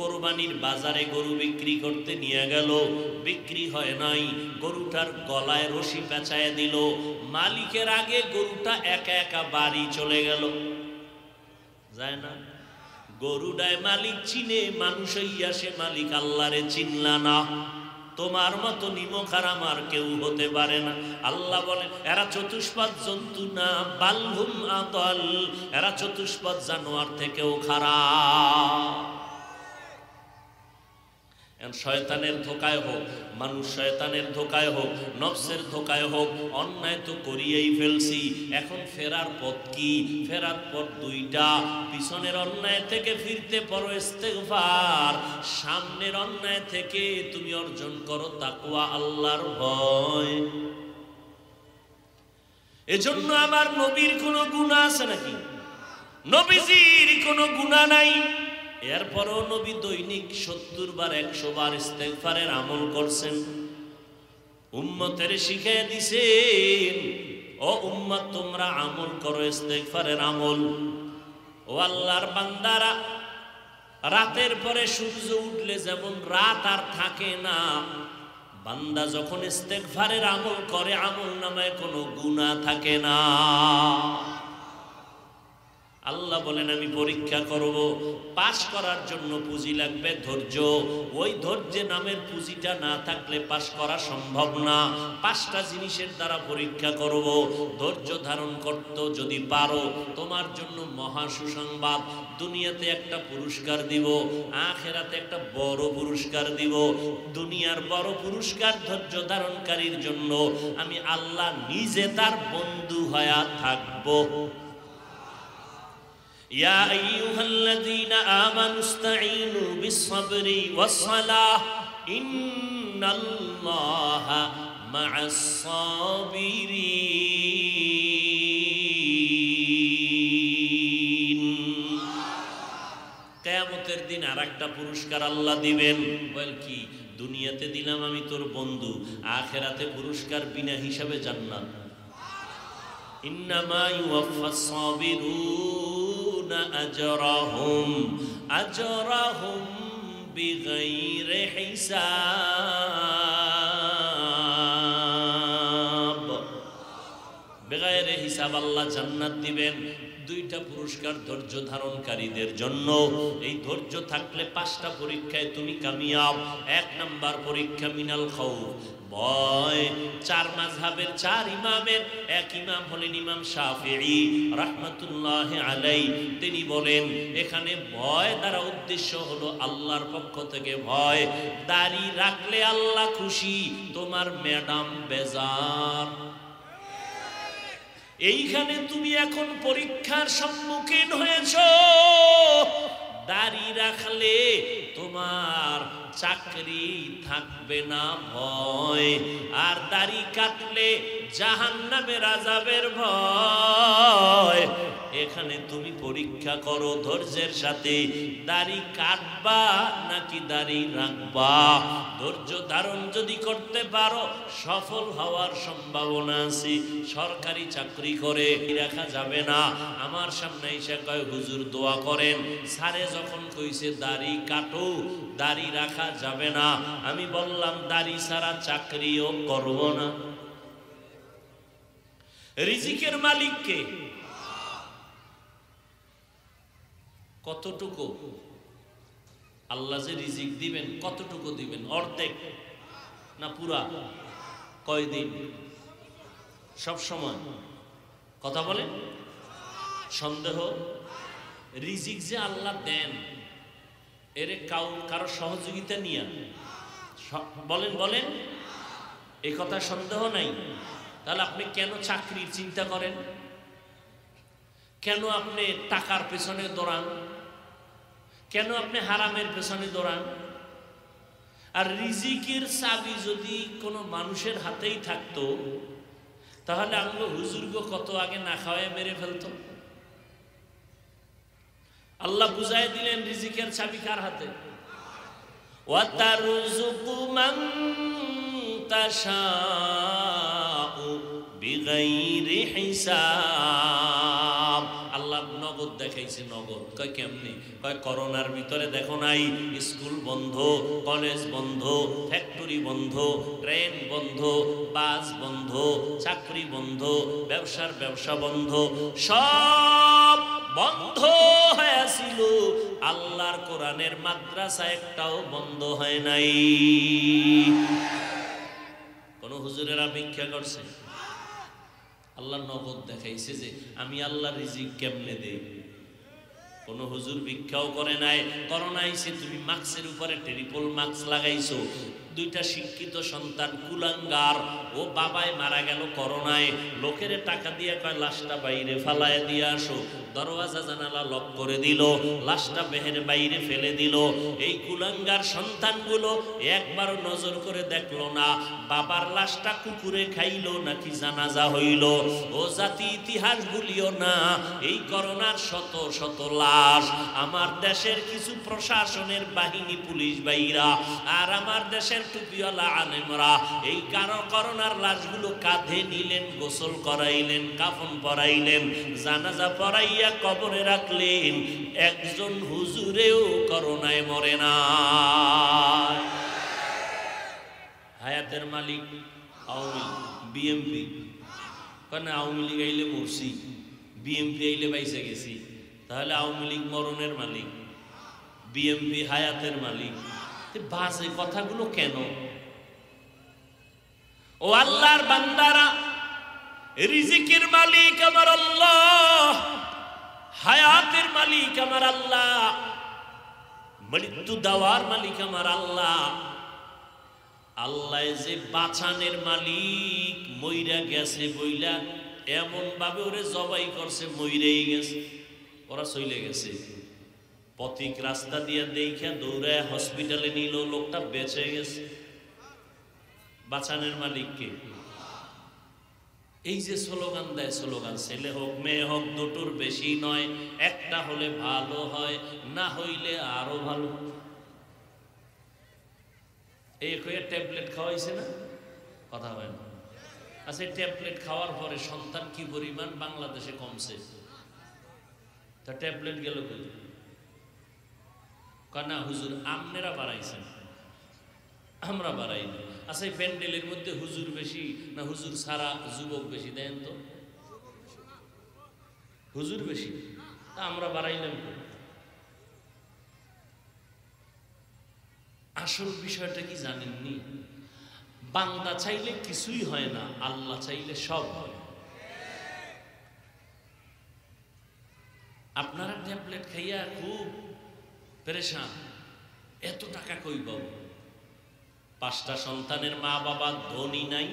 কোরবানির বাজারে গরু বিক্রি করতে নিয়ে গেল, বিক্রি হয় নাই, গরুটার গলায় রশি পেঁচায় দিল, মালিকের আগে গরুটা একা একা বাড়ি চলে গেল। যায় না? গরুটায় মালিক চিনে, মানুষ হইয়া সে মালিক আল্লাহরে চিনলা না। তোমার মতো নিমখার আমার কেউ হতে পারে না। আল্লাহ বলেন এরা চতুষ্পদ জন্তু না, বালহুম আদাল, এরা চতুষ্পদ জানোয়ার থেকেও খারাপ। শয়তানের ধোকায় হোক, মানুষ শয়তানের ধোকায় হোক, নফসের ধোকায় হোক, অন্যায় তো করিয়েই ফেলছি। এখন ফেরার পথ কি? ফেরার পথ দুইটা। পিছনের অন্যায় থেকে ফিরতে পারো ইস্তেগফার, সামনের অন্যায় থেকে তুমি অর্জন করো তাকওয়া, আল্লাহর ভয়। এজন্য আমার নবীর কোনো গুনাহ আছে নাকি? নবীজির কোনো গুনাহ নাই, এরপরও নবী দৈনিক 70 বার 100 বার ইস্তেগফারের আমল করছেন। উম্মতের শিখিয়ে দিছেন, ও উম্মত তোমরা আমল করো ইস্তেগফারের আমল। ও আল্লাহর বান্দারা, রাতের পরে সূর্য উঠলে যেমন রাত আর থাকে না, বান্দা যখন ইস্তেগফারের আমল করে আমল নামায় কোনো গুনাহ থাকে না। আল্লাহ বলেন আমি পরীক্ষা করব, পাস করার জন্য পুঁজি লাগবে ধৈর্য। ওই ধৈর্য নামের পুঁজিটা না থাকলে পাস করা সম্ভব না। 5টা জিনিসের দ্বারা পরীক্ষা করব। ধৈর্য ধারণ করতে যদি পারো, তোমার জন্য মহা সুসংবাদ, দুনিয়াতে একটা পুরস্কার দিব, আখিরাতে একটা বড় পুরস্কার দিব। দুনিয়ার বড় পুরস্কার ধৈর্য ধারণকারীর জন্য আমি আল্লাহ নিজে তার বন্ধু হয়ে থাকব। ইয়া আইয়ুহাল্লাযীনা আমানু ইসতাঈনু বিস-সাবরি ওয়াস-সালাহ ইন্নাল্লাহা মা'আস-সাবিরিন। কিয়ামতের দিন আরেকটা পুরস্কার আল্লাহ দিবেন। বল কি? দুনিয়াতে দিলাম আমি তোর বন্ধু, আখিরাতে পুরস্কার বিনা হিসাবে জান্নাত। ইন্নামা ইউওয়াফফাস-সাবিরুনা আজরাহুম বিগাইরি হিসাব। বিগাইরি হিসাব আল্লাহ জান্নাত দিবেন। 2টা পুরস্কার ধৈর্য ধারণকারীদের জন্য। এই ধৈর্য থাকলে 5টা পরীক্ষায় তুমি কামিয়াব। 1 নাম্বার পরীক্ষা মিনাল খাউফ, ভয়। 4 মাযহাবের 4 ইমামের এক ইমাম হলেন ইমাম শাফিঈ রাহমাতুল্লাহি আলাইহি। তিনি বলেন এখানে ভয় দ্বারা উদ্দেশ্য হলো আল্লাহর পক্ষ থেকে ভয়। দাড়ি রাখলে আল্লাহ খুশি, তোমার ম্যাডাম বেজার। এইখানে তুমি এখন পরীক্ষার সম্মুখীন হয়েছ। দাড়ি রাখলে তোমার চাকরি থাকবে না ভয়, আর দাড়ি কাটলে জাহান্নামের আযাবের ভয়। এখানে তুমি পরীক্ষা করো ধৈর্যের সাথে, দাড়ি কাটবা নাকি দাড়ি রাখবা। ধৈর্য ধারণ যদি করতে পারো সফল হওয়ার সম্ভাবনা আছে। সরকারি চাকরি করে রাখা যাবে না। আমার সামনে এসে কয় হুজুর দোয়া করেন, স্যারে যখন কইছে দাড়ি কাটো, দাড়ি রাখা যাবে না, আমি বললাম দাড়ি ছাড়া চাকরিও করব না। রিজিকের মালিক কে? কতটুকু আল্লাহ যে রিজিক দিবেন কতটুকু দিবেন? অর্ধেক না পুরা? কয়দিন? সব সময়? কথা বলেন। সন্দেহ? রিজিক যে আল্লাহ দেন এর কারো সহযোগিতা নিয়ে বলেন বলেন, এই কথা সন্দেহ নাই। তাহলে আপনি কেন চাকরির চিন্তা করেন? কেন আপনি টাকার পেছনে দৌড়ান? কেন আপনি হারামের পেছনে দৌড়ান? আর রিজিকের চাবি যদি কোনো মানুষের হাতেই থাকতো তাহলে আমরা হুজুরগো কত আগে না খাওয়ায় মেরে ফেলতো। আল্লাহ বুঝাই দিলেন রিজিকের চাবি কার হাতে। ওয়া তারযুকু মান তাশাউ বিগাইরি হিসাব। আল্লাহ নগদ দেখাইছে নগদ। কয় কেমনি? কয় করোনার ভিতরে দেখো নাই স্কুল বন্ধ, কলেজ বন্ধ, ফ্যাক্টরি বন্ধ, ট্রেন বন্ধ, বাস বন্ধ, চাকরি বন্ধ, ব্যবসার ব্যবসা বন্ধ, সব বন্ধ হয়েছিল, আল্লাহর কোরআনের মাদ্রাসা একটাও বন্ধ হয় নাই। কোন হুজুরেরা ভিক্ষা করছে? আল্লাহ নগদ দেখাইছে যে আমি আল্লাহ রিজিক কেমনে দেই। কোন হুজুর ভিক্ষাও করে নাই। করোনা আইছে, তুমি মাস্কের উপরে ট্রিপল মাস্ক লাগাইছো, দুইটা শিক্ষিত সন্তান কুলাঙ্গার, ও বাবাই মারা গেল করোনায়, লোকের টাকা দিয়ে কয় লাশটা বাইরে ফালায় দিয়ে আসো, দরওয়াজা জানালা লক করে দিল, লাশটা বেহের বাইরে ফেলে দিল। এই কুলাঙ্গার সন্তানগুলো একবারও নজর করে দেখলো না বাবার লাশটা কুকুরে খাইলো নাকি জানাজা হইল। ও জাতি ইতিহাস ভুলিও না, এই করোনার শত শত লাশ আমার দেশের কিছু প্রশাসনের বাহিনী, পুলিশ ভাইরা আর আমার দেশের টুপিওয়ালা আলেমরা এই করোনার লাশগুলো কাঁধে নিলেন, গোসল করাইলেন, কাফন পরাইলেন, জানাজা পরাইয়া কবরে রাখলেন। একজন হুজুরেও করোনায় মরে না। হায়াতের মালিক আওয়ামী বিএমপি, কেন আওয়ামী লীগ আইলে মরছি, বিএমপি আইলে বাইসে গেছি। তাহলে আওয়ামী লীগ মরণের মালিক, বিএমপি হায়াতের মালিক। বাজে কথাগুলো কেন? ও আল্লাহর বান্দারা, রিজিকের মালিক আমার আল্লাহ, হায়াতের মালিক আমার আল্লাহ, মৃত্যু দেওয়ার মালিক আমার আল্লাহ। আল্লাহ যে বাঁচানের মালিক, মইরা গেছে বইলা এমন ভাবে ওরে জবাই করছে, মইরেই গেছে, ওরা চলে গেছে। পথিক রাস্তা দিয়ে দেখা দৌড়ায় হসপিটালে নিল, লোকটা বেঁচে গেছে। বাঁচানের মালিককে। এই যে স্লোগান দেয়, স্লোগান ছেলে হোক মেয়ে হোক দুটোর বেশি নয়, একটা হলে ভালো হয়, না হইলে আরো ভালো। এই কয়ে ট্যাবলেট খাওয়াইছে না, কথা হয় না। আচ্ছা, ট্যাবলেট খাওয়ার পরে সন্তান কি পরিমাণ বাংলাদেশে কমছে, তা ট্যাবলেট গেল কই? কানা হুজুর আমনেরা বাড়াইছেন, আমরা বাড়াই না। আচ্ছা, এই প্যান্ডেলের মধ্যে হুজুর বেশি না হুজুর সারা যুবক বেশি? দেন তো, হুজুর বেশি, তা আমরা বাড়াইলাম। আসল বিষয়টা কি জানেননি? বান্দা চাইলে কিছুই হয় না, আল্লাহ চাইলে সব হয়। আপনারা ট্যাবলেট খাইয়া খুব পেরেশান, এত টাকা কই পাবো? 5টা সন্তানের মা বাবা ধনী নাই,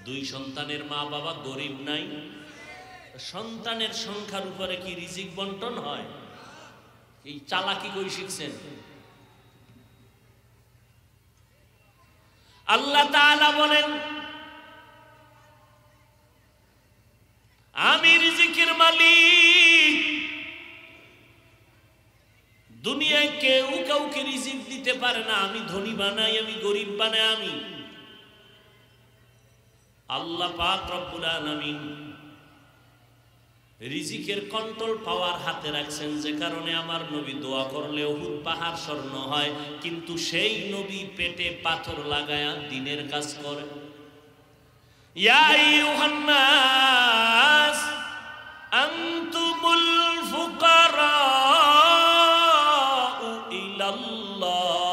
2 সন্তানের মা বাবা গরিব নাই। সন্তানের সংখ্যার উপরে কি রিজিক বন্টন হয়? এই চালাকি কই শিখছেন? আল্লাহ তাআলা বলেন, আমি রিজিকের মালিক। দুনিয়ায় কেউ কাউকে রিজিক দিতে পারে না। আমি ধনী বানাই, আমি গরিব বানাই, আমি আল্লাহ পাক রব্বুল আলামিন রিজিকের কন্ট্রোল পাওয়ার হাতে রাখছেন, যে কারণে আমার নবী দোয়া করলে উহুদ পাহাড় স্বর্ণ হয়, কিন্তু সেই নবী পেটে পাথর লাগায়া দিনের কাজ করে। ইয়া আইয়ুহান নাস আনতুমুল ফুকারা ইলাল্লাহ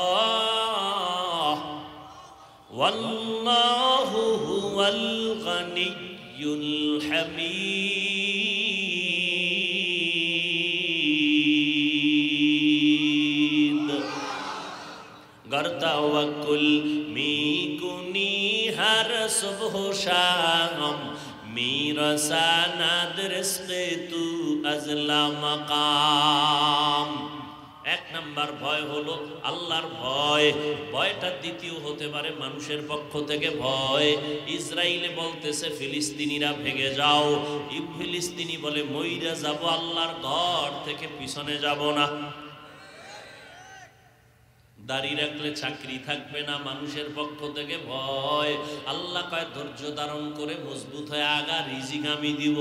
ওয়াল্লাহু হুয়াল গানিয়্যুল হামিদ। गर तवक्कुल मी कुनी हर सुबह शाम मेरा सनद रिज़्क़े तू अज़ला मकाम। 1 নম্বর ভয় হলো আল্লাহর ভয়। ভয়টা দ্বিতীয় হতে পারে মানুষের পক্ষ থেকে ভয়। ইসরায়েলে বলতেছে ফিলিস্তিনিরা ভেগে যাও, ফিলিস্তিনি বলে মইরা যাব, আল্লাহর ঘর থেকে পিছনে যাব না। দাড়ি রাখলে চাকরি থাকবে না, মানুষের পক্ষ থেকে ভয়। আল্লাহ কয় ধৈর্য ধারণ করে মজবুত হয়ে আগা, রিজিক আমি দিব।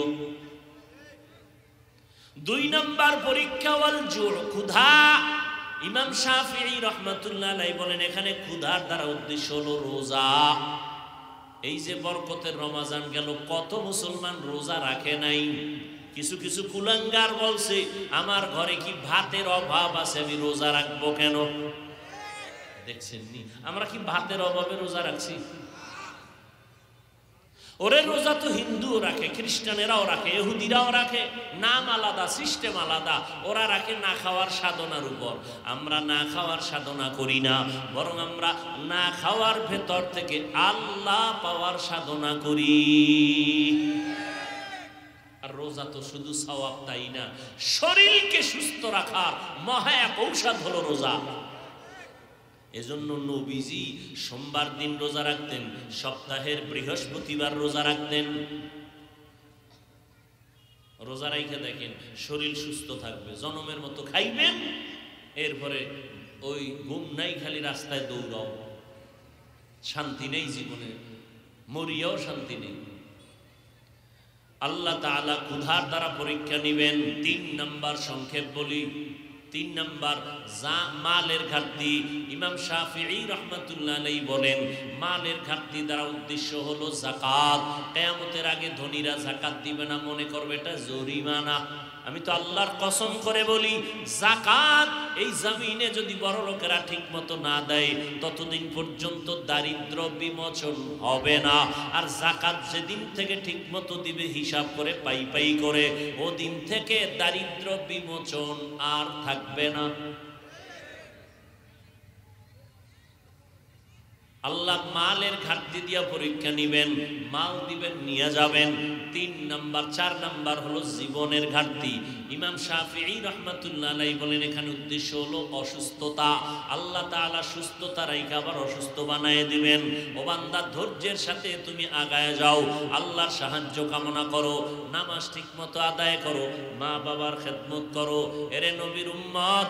দুই নাম্বার পরীক্ষা ওয়াল জুর, ক্ষুধা। ইমাম শাফিঈ রাহমাতুল্লাহ আলাইহি বলেন এখানে ক্ষুধার দ্বারা উদ্দেশ্য হলো রোজা। এই যে বরকতের রমজান গেল, কত মুসলমান রোজা রাখে নাই। কিছু কিছু কুলাঙ্গার বলছে আমার ঘরে কি ভাতের অভাব আছে, আমি রোজা রাখবো কেন? দেখছেন নি আমরা কি ভাতের অভাবে রোজা রাখছি? ওরে রোজা তো হিন্দুও রাখে, খ্রিস্টানেরাও রাখে, ইহুদিরাও রাখে, নাম আলাদা, সিস্টেম আলাদা। ওরা রাখে না খাওয়ার সাধনার উপর, আমরা না খাওয়ার সাধনা করি না, বরং আমরা না খাওয়ার ভেতর থেকে আল্লাহ পাওয়ার সাধনা করি। আর রোজা তো শুধু সওয়াব তাই না, শরীরকে সুস্থ রাখার মহা এক ঔষধ হলো রোজা। এজন্য নবীজি সোমবার দিন রোজা রাখতেন, সপ্তাহের বৃহস্পতিবার রোজা রাখতেন। রোজা রাইখে দেখেন শরীর সুস্থ থাকবে, জনমের মতো খাইবেন, এরপরে ওই ঘুম নাই, খালি রাস্তায় দৌড়াও, শান্তি নেই জীবনে, মরিয়াও শান্তি নেই। আল্লাহ তাআলা ক্ষুধার দ্বারা পরীক্ষা নিবেন। 3 নাম্বার সংক্ষেপ বলি, 3 নাম্বার মালের ঘাটতি। ইমাম শাফিঈ রাহমাতুল্লাহ আলাইহি বলেন মালের ঘাটতি দ্বারা উদ্দেশ্য হলো যাকাত। কিয়ামতের আগে ধনীরা যাকাত দিবে না, মনে করবে এটা জরিমানা। আমি তো আল্লাহর কসম করে বলি, যাকাত এই জমিনে যদি বড় লোকেরা ঠিক মতো না দেয় ততদিন পর্যন্ত দারিদ্র বিমোচন হবে না। আর যাকাত যেদিন থেকে ঠিক মতো দিবে হিসাব করে পাই পাই করে, ওদিন থেকে দারিদ্র বিমোচন আর থাকবে না। আল্লাহ মালের ঘাটতি দিয়া পরীক্ষা নিবেন, মাল দিবেন, নিয়ে যাবেন। 3 নাম্বার, 4 নাম্বার হলো জীবনের ঘাটতি। ইমাম শাফিঈ রাহমাতুল্লাহ আলাইহি বলেন এখানে উদ্দেশ্য হলো অসুস্থতা। আল্লাহ তাআলা সুস্থতা রাইখা আবার অসুস্থ বানায় দিবেন। ও বান্দা, ধৈর্যের সাথে তুমি আগায় যাও, আল্লাহর সাহায্য কামনা করো, নামাজ ঠিক মতো আদায় করো, মা বাবার খেদমত করো। এরে নবীর উম্মত,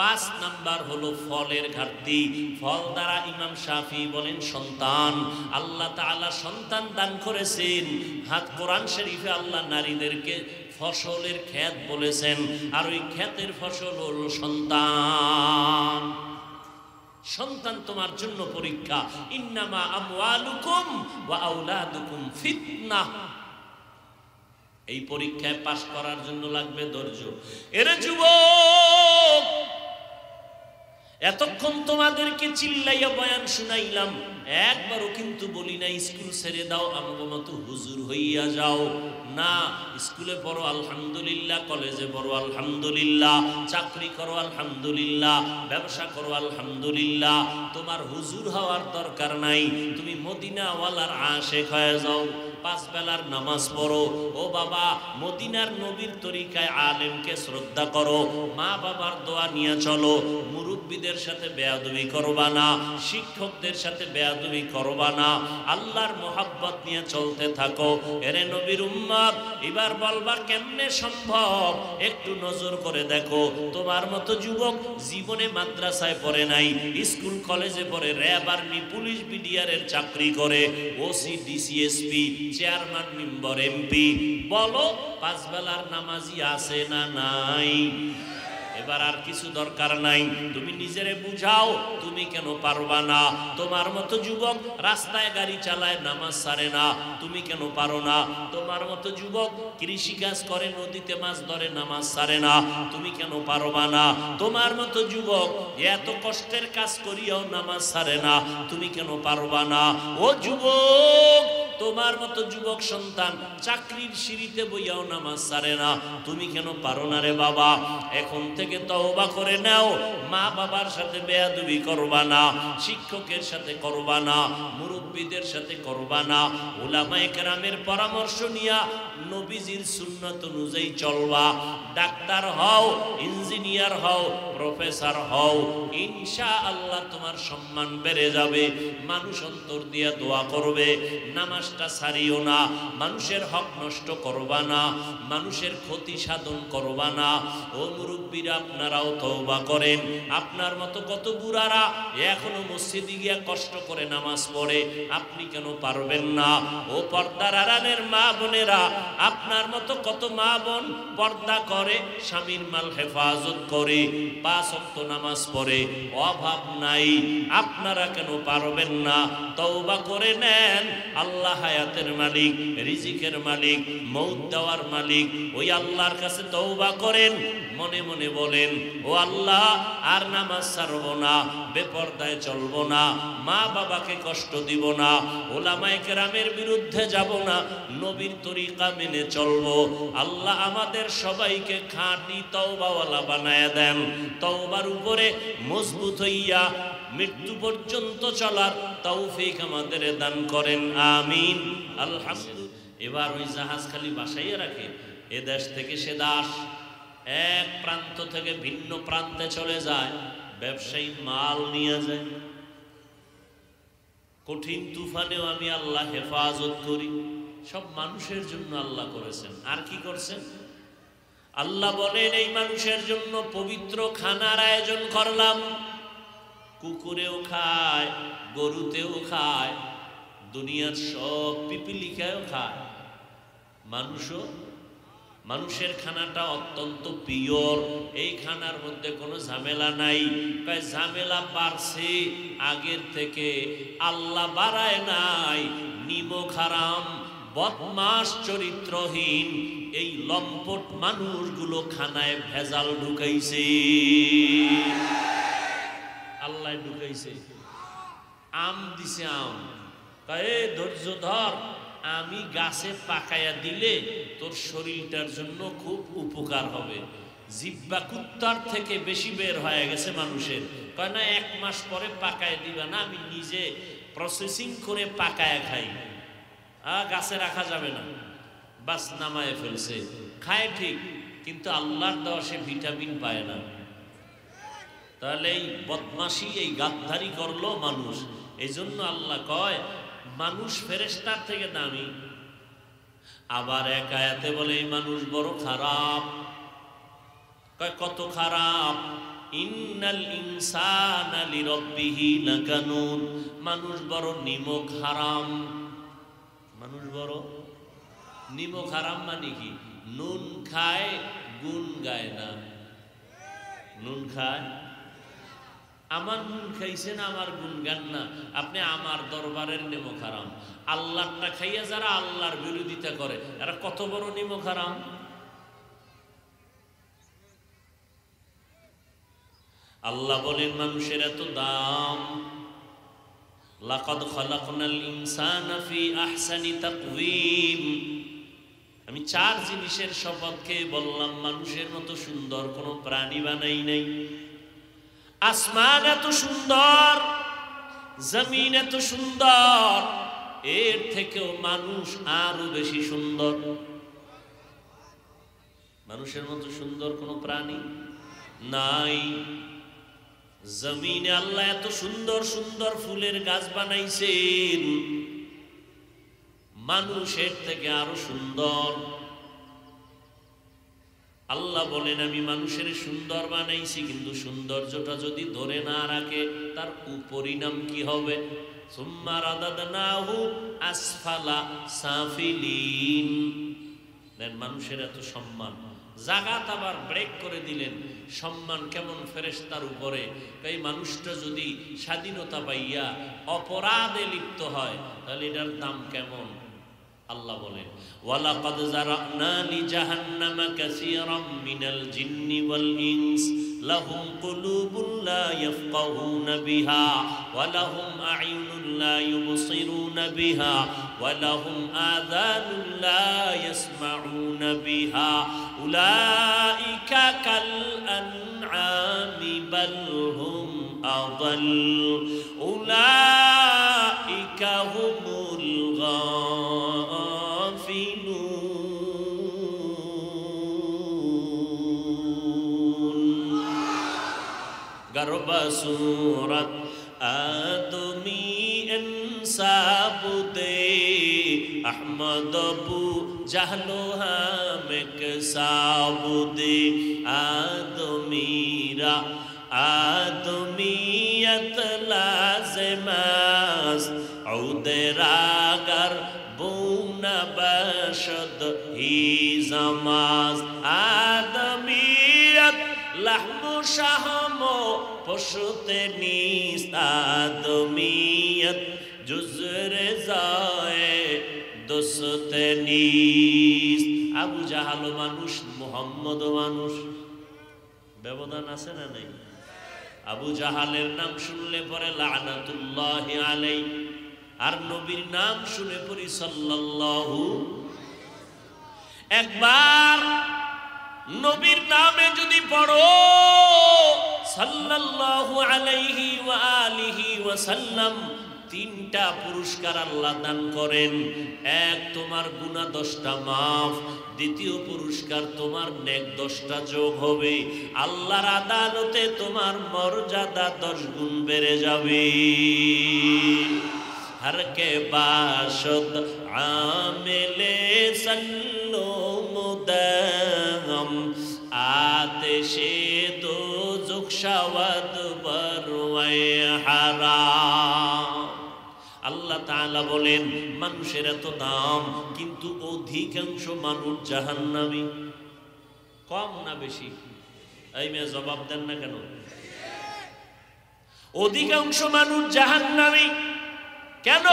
5 নাম্বার হলো ফলের ঘাটতি। ফল দ্বারা ইমাম শাফিঈ বলেন সন্তান। আল্লাহ তাআলা সন্তান দান করেছেন। হাত কোরআন শরীফে আল্লাহ নারীদেরকে ফসলের ক্ষেত বলেছেন, আর ওই ক্ষেতের ফসল হলো সন্তান। সন্তান তোমার জন্য পরীক্ষা। ইন্নামা আমওয়ালুকুম ওয়া আওলাদুকুম ফিতনাহ। এই পরীক্ষায় পাশ করার জন্য লাগবে ধৈর্য। এরে যুবক, এতক্ষণ তোমাদেরকে চিল্লাইয়া বয়ান শুনাইলাম, একবারও কিন্তু বলি না স্কুল ছেড়ে দাও, আমার মতো হুজুর হইয়া যাও। না, স্কুলে পড়ো আলহামদুলিল্লাহ, কলেজে পড়ো আলহামদুলিল্লাহ, চাকরি করো আলহামদুলিল্লাহ, ব্যবসা করো আলহামদুলিল্লাহ। তোমার হুজুর হওয়ার দরকার নাই, তুমি মদিনাওয়ালার আশেক হয়ে যাও। 5 বেলার নামাজ পড়ো। ও বাবা, মদিনার নবীর তরিকায় আলেমকে শ্রদ্ধা করো, মা বাবার দোয়া নিয়ে চলো, মুরব্বীদের সাথে বেয়াদবি করবা না, শিক্ষকদের সাথে বেয়াদবি করবা না, আল্লাহর মোহাব্বত নিয়ে চলতে থাকো। এরে নবীর উম্মত, এবার বলবা কেমনে সম্ভব? একটু নজর করে দেখো, তোমার মতো যুবক জীবনে মাদ্রাসায় পড়ে নাই, স্কুল কলেজে পড়ে, র্যাব, আর্মি, পুলিশ, বিডিআরের চাকরি করে, OC, DC SP, chairman, member, MP. বলো 5 বেলার নামাজি আছে না নাই? এবার আর কিছু দরকার নাই, তুমি নিজেরে বুঝাও তুমি কেন পারবা না। তোমার মতো যুবক রাস্তায় গাড়ি চালায়, নামাজ ছাড়ে না, তুমি কেন পারো না? তোমার মতো যুবক কৃষি কাজ করে, নদীতে মাছ ধরে, নামাজ ছাড়ে না, তুমি কেন পারবা না? তোমার মতো যুবক এত কষ্টের কাজ করিয়াও নামাজ ছাড়ে না, তুমি কেন পারবা না? ও যুবক, তোমার মতো যুবক সন্তান চাকরির সিঁড়িতে বইয়াও নামাজ ছাড়ে না, তুমি কেন পারো না রে বাবা? এখন থেকে তওবা করে নাও, মা বাবার সাথে বেয়াদবি করবা না, শিক্ষকের সাথে করবা না, মুরব্বীদের সাথে করবা না, উলামায়ে কেরামের পরামর্শ নিয়া নবীজির সুন্নাত অনুযায়ী চলবা। ডাক্তার হও, ইঞ্জিনিয়ার হও, প্রফেসর হও, ইনশাআল্লাহ তোমার সম্মান বেড়ে যাবে, মানুষ অন্তর দিয়া দোয়া করবে। নামাজ নামাজটা ছাড়িও না, মানুষের হক নষ্ট করবা না, মানুষের ক্ষতি সাধন করবা না। ও মুরব্বীরা, আপনারাও তওবা করেন। আপনার মতো কত বুড়ারা এখনো মসজিদে গিয়া কষ্ট করে নামাজ পড়ে, আপনি কেন পারবেন না? ও পর্দার আড়ালের মা বোনেরা, আপনার মতো কত মা বোন পর্দা করে, স্বামীর মাল হেফাজত করে, 5 ওয়াক্ত নামাজ পড়ে, অভাব নাই, আপনারা কেন পারবেন না? তওবা করে নেন। আল্লাহ হায়াতের মালিক, রিজিকের মালিক, মৌত দেওয়ার মালিক। ওই আল্লাহর কাছে তওবা করেন, মনে মনে বলেন, ও আল্লাহ, আর নামাজ ছাড়বো না, বেপরদায় চলবো না, মা বাবাকে কষ্ট দিব না, ওলামায়ে কেরামের বিরুদ্ধে যাব না, নবীর তরিকা মেনে চলবো। আল্লাহ আমাদের সবাইকে খাঁটি তওবাওয়ালা বানায়া দেন। তওবার উপরে মজবুত হইয়া মৃত্যু পর্যন্ত চলার তৌফিক আমাদের দান করেন, আমিন। আলহামদুলিল্লাহ। এবার ওই জাহাজ খালি বাসাইয়া রাখে, এ দেশ থেকে সে দাস, এক প্রান্ত থেকে ভিন্ন প্রান্তে চলে যায়, ব্যবসায়ী মাল নিয়ে যায়। কঠিন তুফানেও আমি আল্লাহ হেফাজত করি। সব মানুষের জন্য আল্লাহ করেছেন। আর কি করছেন? আল্লাহ বলেন, এই মানুষের জন্য পবিত্র খানার আয়োজন করলাম। কুকুরেও খায়, গরুতেও খায়, দুনিয়ার সব পিপিলিকায়ও খায়, মানুষও। মানুষের খানাটা অত্যন্ত পিওর, এই খানার মধ্যে কোনো ঝামেলা নাই। ঝামেলা বাড়ছে আগের থেকে, আল্লাহ বাড়ায় নাই। নিমক হারাম, বদমাস, চরিত্রহীন এই লম্পট মানুষগুলো খানায় ভেজাল ঢুকাইছে, আল্লাহ ঢুকাইছে। আম দিছে, আম ধৈর্য ধর, আমি গাছে পাকায়া দিলে তোর শরীরটার জন্য খুব উপকার হবে। জিব্বা কুত্তার থেকে বেশি বের হয়ে গেছে মানুষের। কয় না 1 মাস পরে পাকায় দিবা না, আমি নিজে প্রসেসিং করে পাকায়া খাই। গাছে রাখা যাবে না, বাস নামায় ফেলছে। খায় ঠিক, কিন্তু আল্লাহর দেওয়া সে ভিটামিন পায় না। তাহলে এই বদমাশি, এই গাদ্দারি করলো মানুষ। এই জন্য আল্লাহ কয় মানুষ ফেরেশতার থেকে দামি। আবার এক আয়াতে বলে এই মানুষ বড় খারাপ। কয় কত খারাপ? ইন্নাল ইনসানা লিরাব্বিহি লাকানুন। মানুষ বড় নিমক হারাম। মানুষ বড় নিমক হারাম মানে কি? নুন খায়, গুণ গায় না। নুন খায়, আমার নুন খাইছেন, আমার গুণ গান না। আপনি আমার দরবারের নিমক হারাম। আল্লাহটা খাইয়া যারা আল্লাহর বিরোধিতা করে, এরা কত বড় নিমক হারাম। আল্লাহ বলেন মানুষের এত দাম। লাকাদ খালাকনাল ইনসানা ফি আহসানি তাকওয়িম। আমি 4 জিনিসের শপথ খেয়ে বললাম, মানুষের মতো সুন্দর কোনো প্রাণী বানাই নাই। আসমান এত সুন্দর, জমিন এত সুন্দর, এর থেকেও মানুষ আরো বেশি সুন্দর। মানুষের মতো সুন্দর কোনো প্রাণী নাই। জমিনে আল্লাহ এত সুন্দর সুন্দর ফুলের গাছ বানাইছেন, মানুষের থেকে আরো সুন্দর। আল্লাহ বলেন আমি মানুষের সুন্দর বানাইছি, কিন্তু সৌন্দর্যটা যদি ধরে না রাখে তার পরিণাম কি হবে? সুম্মা রাদাদনাহু আসফালা সাফিলিন। দেন মানুষের এত সম্মান, জাগাত আবার ব্রেক করে দিলেন। সম্মান কেমন ফেরেশতার উপরে। এই মানুষটা যদি স্বাধীনতা পাইয়া অপরাধে লিপ্ত হয়, তাহলে এটার দাম কেমন? আল্লাহ বলেন ওয়ালাকাদ যারানা লিজাহান্নামা কাসীরাম মিনাল জিন্নি ওয়াল ইনস লাহুম কুলুবুন লা ইয়াফকাহুনা বিহা ওয়া লাহুম আ'ইনুন লা ইউবসিরুনা বিহা ওয়া লাহুম আযানুন লা ইয়াসমাউনা বিহা উলাইকা কাল আনআমি বাল হুম আযাল উলাইকা হুমুল सूरत आदमी इंसाब दे अहमद अबू जहलो हम साबुदे आदमीरा आदमीयत लाज़िमास औदरागर बून बशद ही जमास आदमीयत लहमु शहमो पशुते नीस आदमीयत जुज़रे जाए दोस्ते नीस আবু জাহাল মানুষ মুহাম্মদ মানুষ ব্যবধান আছে না নাই আবু জাহালের নাম শুনলে পরে লানাতুল্লাহি আলাইহি আর নবীর নাম শুনে পড়ি সাল্লাল্লাহু একবার নবীর নামে যদি পড়ো সাল্লাল্লাহু আলাইহি ওয়া আলিহি ওয়া সাল্লাম তিনটা পুরস্কার আল্লাহ দান করেন এক তোমার গুনাহ 10টা maaf দ্বিতীয় পুরস্কার তোমার নেক 10টা যোগ হবে আল্লাহর আদালতে তোমার মর্যাদা 10 গুণ বেড়ে যাবে हर के बाशद आमिले सल्लो मुदगम आतिशे दो जुक्षवद बरवाए हाराम আল্লাহ তাআলা বলেন মানুষের এত দাম কিন্তু অধিকাংশ মানুষ জাহান্নামী কম না বেশি এই মেয়ে জবাব দেন না কেন অধিকাংশ মানুষ জাহান্নামী কেন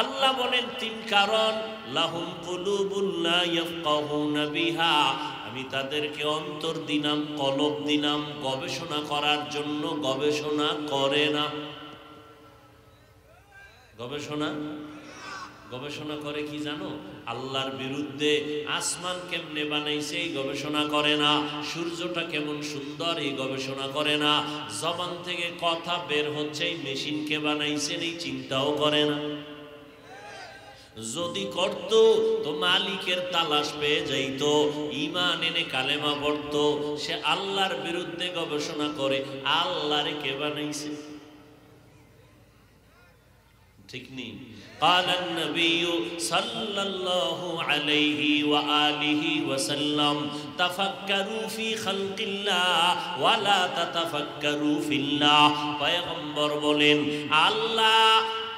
আল্লাহ বলেন তিন কারণ লাহুম কুলুবুন লা ইয়াফকাহুনা বিহা আমি তাদেরকে অন্তর দিলাম কলব দিলাম গবেষণা করার জন্য গবেষণা করে না গবেষণা করে কি জানো আল্লাহর বিরুদ্ধে আসমান কেমনে বানাইছে এই গবেষণা করে না সূর্যটা কেমন সুন্দর এই গবেষণা করে না জবান থেকে কথা বের হচ্ছে এই মেশিন কে বানাইছেন এই চিন্তাও করে না যদি করত তো মালিকের তালাশ পেয়ে যাইতো ঈমান এনে কালেমা পড়তো সে আল্লাহর বিরুদ্ধে গবেষণা করে আল্লাহরে কে বানাইছে ঠিক নেই قال النبي صلى الله عليه وآله وسلم تفكروا في خلق الله ولا تتفكروا في الله পয়গম্বর বলেন আল্লাহ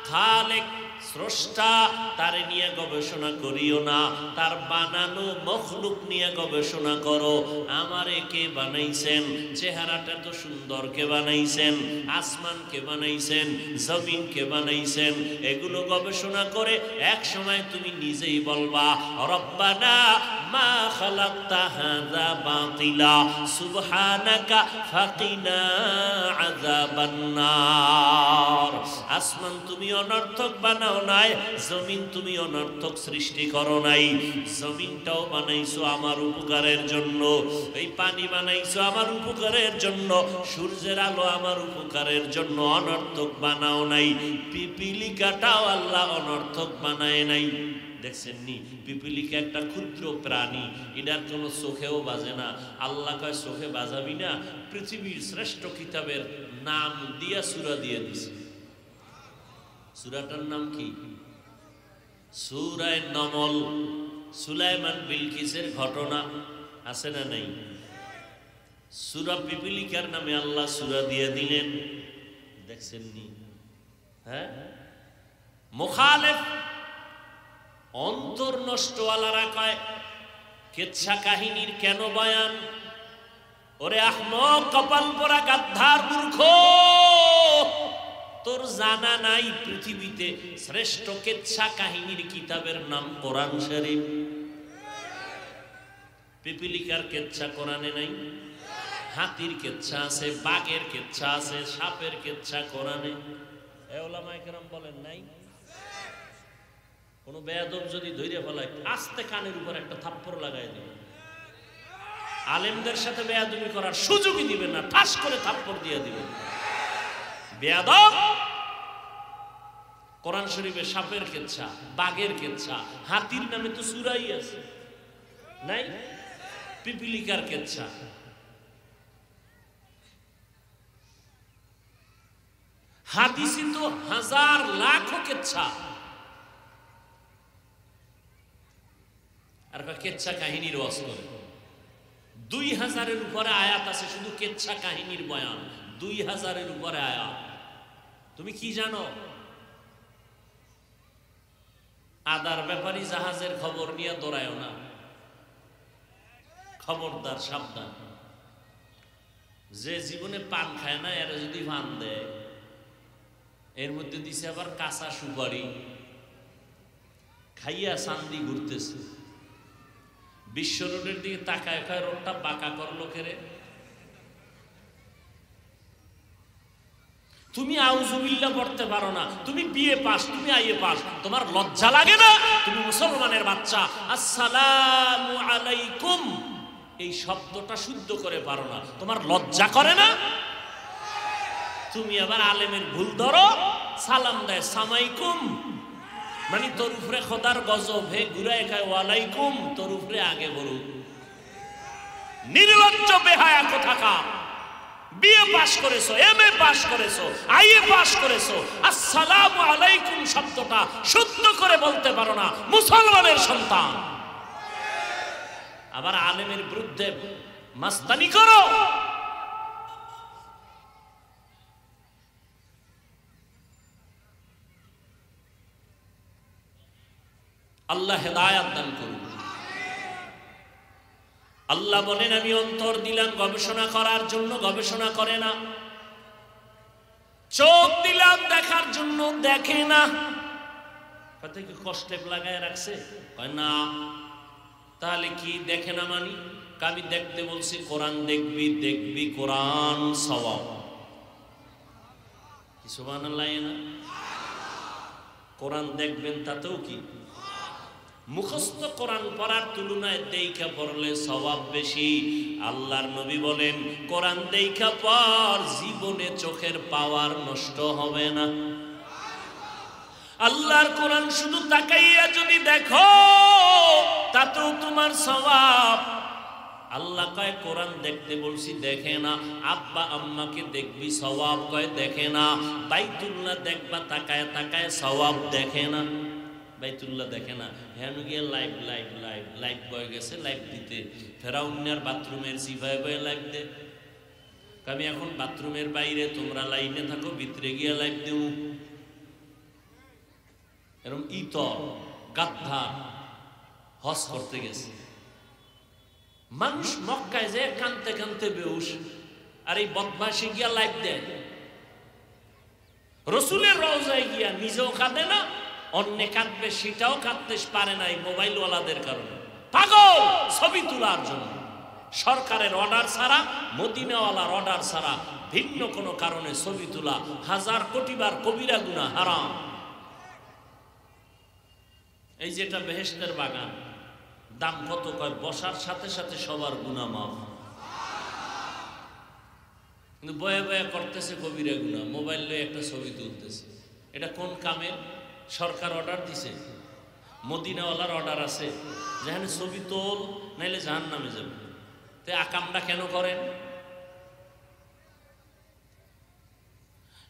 খালেক স্রষ্টা তার নিয়ে গবেষণা করিও না তার বানানো মখলুক নিয়ে গবেষণা করো আমারে কে বানাইছেন চেহারাটা তো সুন্দর কে বানাইছেন আসমান কে বানাইছেন জমিন কে বানাইছেন এগুলো গবেষণা করে এক সময় তুমি নিজেই বলবা রব্বানা মা খালাকতা হাযা বাতিলা সুবহানাকা ফাকিনা আযাবান নার আসমান তুমি অনর্থক বানাও নাই জমিন তুমি অনর্থক সৃষ্টি করো নাই জমিনটাও বানাইছো আমার উপকারের জন্য এই পানি বানাইছো আমার উপকারের জন্য সূর্যের আলো আমার উপকারের জন্য অনর্থক বানাও নাই পিপিলিকাটাও আল্লাহ অনর্থক বানায় নাই দেখছেন নি পিপিলিকা একটা ক্ষুদ্র প্রাণী এটার কোনো চোখেও বাজে না আল্লাহ কয় চোখে বাজাবি না পৃথিবীর শ্রেষ্ঠ কিতাবের নাম দিয়া সূরা দিয়ে দিছে সূরাটার নাম কি সূরা নমল সুলাইমান বিলকিসের ঘটনা আছে না নাই সূরা পিপিলিকার নামে আল্লাহ সূরা দিয়ে দিলেন দেখছেন নি হ্যাঁ মুখালিফ অন্তর নষ্টওয়ালারা কয় কিচ্ছা কাহিনীর কেন বয়ান ওরে আহমক কপাল পোড়া গাদ্দার মূর্খ তোর জানা নাই পৃথিবীতে শ্রেষ্ঠ কিচ্ছা কাহিনীর কিতাবের নাম কোরআন শরীফ পিপিলিকার কিচ্ছা কোরআনে নাই হাতির কিচ্ছা আছে বাঘের কিচ্ছা আছে সাপের কিচ্ছা কোরআনে এ উলামায়ে কেরাম বলেন নাই কোন বেয়াদব যদি ধইরে ফেলায় আস্তে কানের উপর একটা থাপ্পড় লাগায় দিবে আলেমদের সাথে বেয়াদবি করার সুযোগই দিবেন না ঠাস করে থাপ্পড় দিয়ে দিবেন বেয়াদব কোরআন শরীফে সাপের কিচ্ছা বাঘের কিচ্ছা হাতির নামে তো সূরাই আছে নাই পিপিলিকার কিচ্ছা হাদিসে তো হাজার লাখ কিচ্ছা কেচ্ছা কাহিনীর ওয়াজ করে। 2000-এর উপরে আয়াত আছে শুধু কেচ্ছা কাহিনীর বয়ান, 2000-এর উপরে আয়াত। তুমি কি জানো? আদার ব্যাপারী জাহাজের খবর নিয়ে দৌড়ায় না, খবরদার, সাবধান। যে জীবনে পান খায় না এরা যদি পান দেয়, এর মধ্যে দিছে আবার কাঁচা সুপারি, খাইয়া চান্দি ঘুরতেছে। বিশ্ব রোডের দিকে তাকায়, খায় রোডটা বাঁকা করলো কেরে। তুমি আউযুবিল্লাহ পড়তে পারো না, তুমি বিএ পাস, তুমি আইএ পাস, তোমার লজ্জা লাগে না? তুমি মুসলমানের বাচ্চা, আসসালামু আলাইকুম এই শব্দটা শুদ্ধ করে পারো না, তোমার লজ্জা করে না? তুমি আবার আলেমের ভুল ধরো, সালাম দেয় সামাইকুম, মানে তোর উপরে খোদার গজব, হে ঘুরায় খায় ওয়ালাইকুম, তোর উপরে আগে বলুক। নির্লজ্জ বেহায়া কোথাকার। বিএ পাস করেছো, এমএ পাস করেছো, আইএ পাস করেছো, আসসালামু আলাইকুম শব্দটা শুদ্ধ করে বলতে পারো না, মুসলমানের সন্তান। আবার আলেমের বিরুদ্ধে মাস্তানি করো। আল্লাহ হেদায়াত দান করুন। আল্লাহ বলেন, আমি অন্তর দিলাম গবেষণা করার জন্য, গবেষণা করে না। চোখ দিলাম দেখার জন্য, দেখে না। কথা কি কষ্টে লাগায় রাখছে? কয় না। তাহলে কি দেখে না মানি? আমি দেখতে বলছি, কোরআন দেখবি, দেখবি কোরআন সওয়াব। কি সুবহানাল্লাহ না? কোরআন দেখবেন তাতেও কি? মুখস্থ কোরআন পড়ার তুলনায় দেইখা পড়লে সওয়াব বেশি। আল্লাহর নবী বলেন, কোরআন দেইখা পড়, জীবনে চোখের পাওয়ার নষ্ট হবে না। আল্লাহর কোরআন শুধু তাকাইয়া যদি দেখো তাতেও তোমার সওয়াব। আল্লাহ কয় কোরআন দেখতে বলছি, দেখে না। আব্বা আম্মাকে দেখবি, সওয়াব। কয় দেখে না। বাইতুল্লাহ দেখবা তাকায় তাকায়, সওয়াব। দেখে না, বাইতুল্লাহ দেখে না। হ্যাঁ গিয়ে লাইভ লাইভ লাইভ লাইভ বয়ে গেছে, লাইভ দিতে। ফেরাউনের বাথরুমের সিফায় বয়ে লাইভ দে। আমি এখন বাথরুমের বাইরে, তোমরা লাইনে থাকো, ভিতরে গিয়ে লাইভ দেব। এরকম ইতর গাদ্ধা হজ করতে গেছে মানুষ, মক্কায় যে কানতে কানতে বেহুশ, আর এই বদমাশি গিয়া লাইভ দেয়। রসুলের রওজায় গিয়া নিজেও কাঁদে না, অন্য কাঁদবে সেটাও কাঁদতে পারে না এই মোবাইলওয়ালাদের কারণে। পাগল ছবি তোলার জন্য। সরকারের অর্ডার ছাড়া, মদিনাওয়ালার অর্ডার ছাড়া ভিন্ন কোনো কারণে ছবি তোলা 1000 কোটিবার কবিরা গুনাহ, হারাম। এই যেটা বেহেশতের বাগান, দাম কত? কয় বসার সাথে সাথে সবার গুনাহ মাফ। কিন্তু বয়ে বয়ে করতেছে কবিরা গুনাহ, মোবাইল লয়ে একটা ছবি তুলতেছে। এটা কোন কামের? সরকার অর্ডার দিছে, মদিনাওয়ালার অর্ডার আছে, যেখানে ছবি তোল নাইলে জাহান্নামে যাবে। তো আকামটা কেন করেন?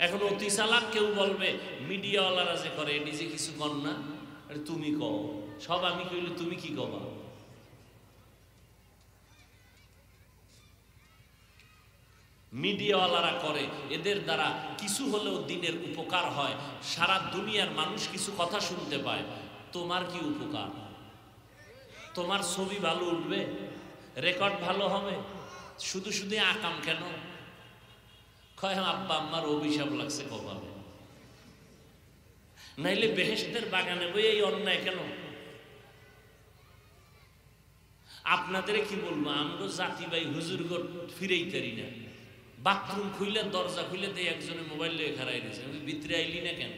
এখন অতি চালাক কেউ বলবে, মিডিয়াওয়ালারা যে করে এটি যে কিছু কর না, তুমি কও। সব আমি কইলে তুমি কি কবা? মিডিয়াওয়ালারা করে, এদের দ্বারা কিছু হলেও দিনের উপকার হয়, সারা দুনিয়ার মানুষ কিছু কথা শুনতে পায়। তোমার কি উপকার? তোমার ছবি ভালো উঠবে, রেকর্ড ভালো হবে, শুধু শুধু আকাম কেন? কয় আব্বা আম্মার অভিশাপ লাগছে কপালে, নাইলে বেহেশতের বাগানে বই এই অন্যায় কেন? আপনাদের কি বলবো, আমরা জাতি ভাই হুজুর গো ফিরেই পারি না। বাথরুম খুইলে, দরজা খুইলে দিয়ে একজনে মোবাইল লিয়ে খারাই দিয়েছে। আমি ভিতরে আইলি না কেন?